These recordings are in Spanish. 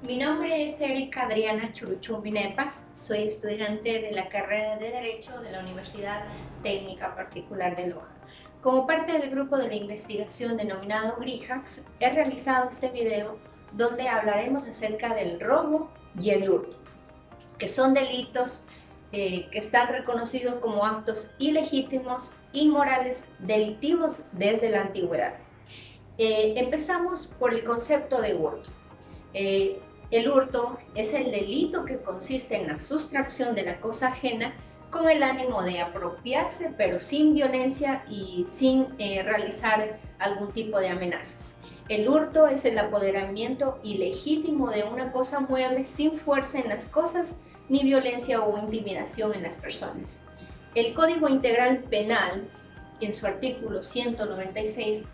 Mi nombre es Erika Adriana Churuchumbi Nepas, soy estudiante de la carrera de Derecho de la Universidad Técnica Particular de Loja. Como parte del grupo de la investigación denominado GRIJAX, he realizado este video donde hablaremos acerca del robo y el hurto, que son delitos que están reconocidos como actos ilegítimos, inmorales, delictivos desde la antigüedad. Empezamos por el concepto de hurto. El hurto es el delito que consiste en la sustracción de la cosa ajena con el ánimo de apropiarse, pero sin violencia y sin realizar algún tipo de amenazas. El hurto es el apoderamiento ilegítimo de una cosa mueble sin fuerza en las cosas, ni violencia o intimidación en las personas. El Código Integral Penal, en su artículo 196,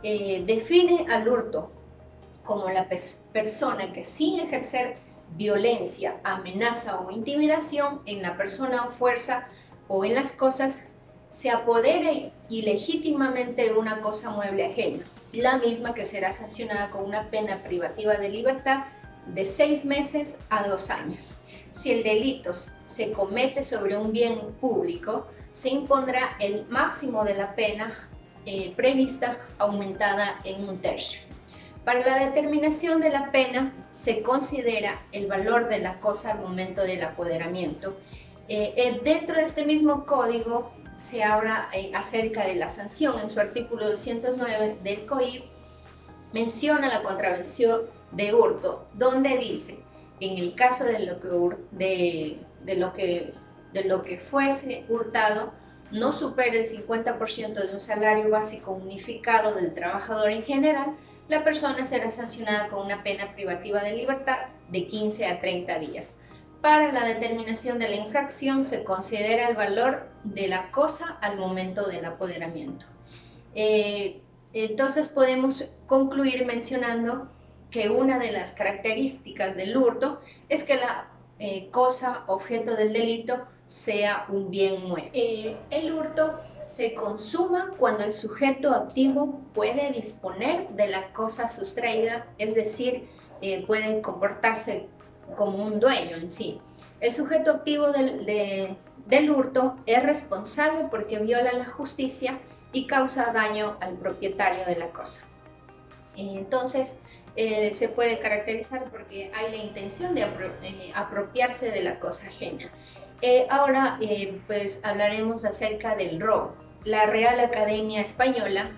define al hurto como la persona que sin ejercer violencia, amenaza o intimidación en la persona o fuerza o en las cosas, se apodere ilegítimamente de una cosa mueble ajena, la misma que será sancionada con una pena privativa de libertad de 6 meses a 2 años. Si el delito se comete sobre un bien público, se impondrá el máximo de la pena prevista aumentada en 1/3. Para la determinación de la pena se considera el valor de la cosa al momento del apoderamiento. Dentro de este mismo código se habla acerca de la sanción. En su artículo 209 del COIP menciona la contravención de hurto, donde dice, en el caso de lo que fuese hurtado, no supere el 50% de un salario básico unificado del trabajador en general, la persona será sancionada con una pena privativa de libertad de 15 a 30 días. Para la determinación de la infracción se considera el valor de la cosa al momento del apoderamiento. Entonces podemos concluir mencionando que una de las características del hurto es que la cosa objeto del delito sea un bien mueble. El hurto se consuma cuando el sujeto activo puede disponer de la cosa sustraída, es decir, puede comportarse como un dueño en sí. El sujeto activo del hurto es responsable porque viola la justicia y causa daño al propietario de la cosa. Entonces, se puede caracterizar porque hay la intención de apropiarse de la cosa ajena. Ahora pues hablaremos acerca del robo. La Real Academia Española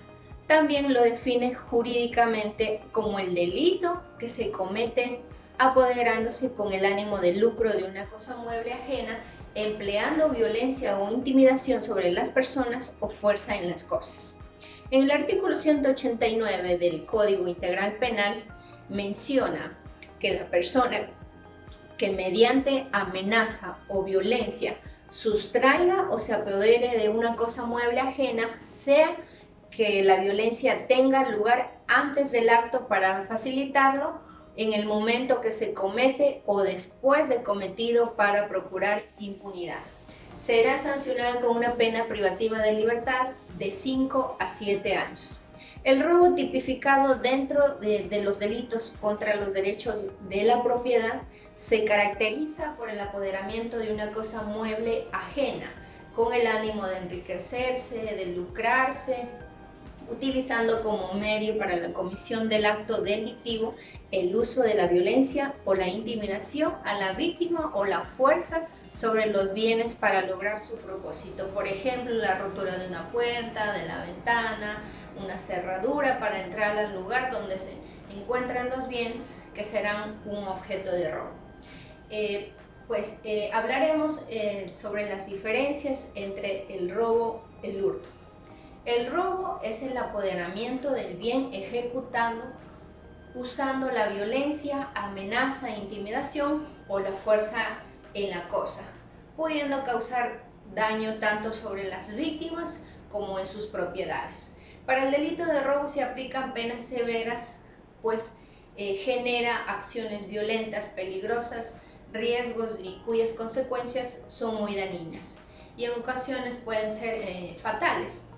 también lo define jurídicamente como el delito que se comete apoderándose con el ánimo de lucro de una cosa mueble ajena, empleando violencia o intimidación sobre las personas o fuerza en las cosas. En el artículo 189 del Código Integral Penal menciona que la persona que mediante amenaza o violencia sustraiga o se apodere de una cosa mueble ajena, sea que la violencia tenga lugar antes del acto para facilitarlo, en el momento que se comete o después de cometido para procurar impunidad. Será sancionada con una pena privativa de libertad de 5 a 7 años. El robo tipificado dentro de los delitos contra los derechos de la propiedad se caracteriza por el apoderamiento de una cosa mueble ajena, con el ánimo de enriquecerse, de lucrarse, utilizando como medio para la comisión del acto delictivo el uso de la violencia o la intimidación a la víctima o la fuerza sobre los bienes para lograr su propósito. Por ejemplo, la rotura de una puerta, de la ventana, una cerradura para entrar al lugar donde se encuentran los bienes que serán un objeto de robo. Hablaremos sobre las diferencias entre el robo y el hurto. El robo es el apoderamiento del bien ejecutado usando la violencia, amenaza, intimidación o la fuerza en la cosa, pudiendo causar daño tanto sobre las víctimas como en sus propiedades. Para el delito de robo se aplican penas severas, pues genera acciones violentas, peligrosas, riesgos y cuyas consecuencias son muy dañinas y en ocasiones pueden ser fatales.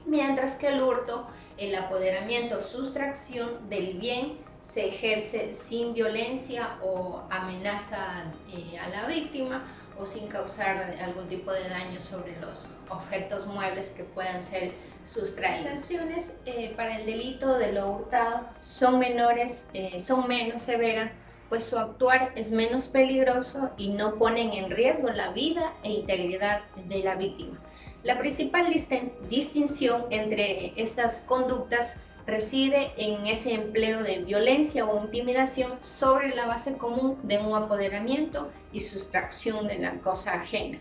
Mientras que el hurto, el apoderamiento, sustracción del bien se ejerce sin violencia o amenaza a la víctima o sin causar algún tipo de daño sobre los objetos muebles que puedan ser sustraídos. Las sanciones para el delito de lo hurtado son menos severas, pues su actuar es menos peligroso y no ponen en riesgo la vida e integridad de la víctima. La principal distinción entre estas conductas reside en ese empleo de violencia o intimidación sobre la base común de un apoderamiento y sustracción de la cosa ajena.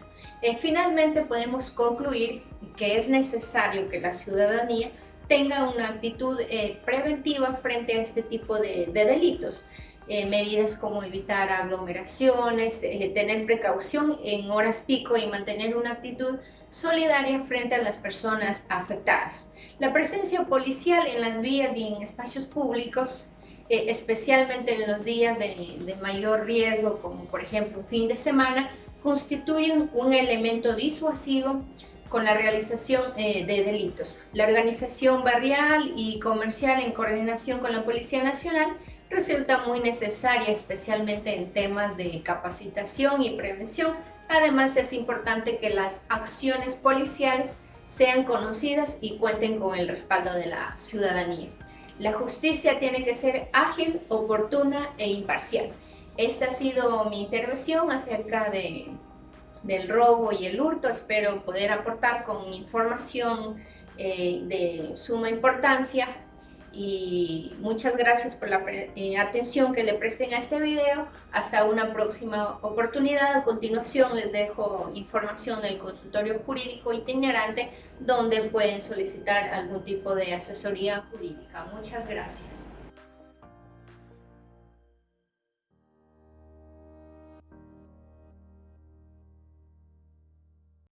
Finalmente podemos concluir que es necesario que la ciudadanía tenga una actitud preventiva frente a este tipo de delitos. Medidas como evitar aglomeraciones, tener precaución en horas pico y mantener una actitud solidaria frente a las personas afectadas. La presencia policial en las vías y en espacios públicos, especialmente en los días de mayor riesgo, como por ejemplo fin de semana, constituyen un elemento disuasivo con la realización de delitos. La organización barrial y comercial en coordinación con la Policía Nacional resulta muy necesaria, especialmente en temas de capacitación y prevención. Además, es importante que las acciones policiales sean conocidas y cuenten con el respaldo de la ciudadanía. La justicia tiene que ser ágil, oportuna e imparcial. Esta ha sido mi intervención acerca del robo y el hurto. Espero poder aportar con información de suma importancia y muchas gracias por la atención que le presten a este video. Hasta una próxima oportunidad. A continuación les dejo información del consultorio jurídico itinerante donde pueden solicitar algún tipo de asesoría jurídica. Muchas gracias.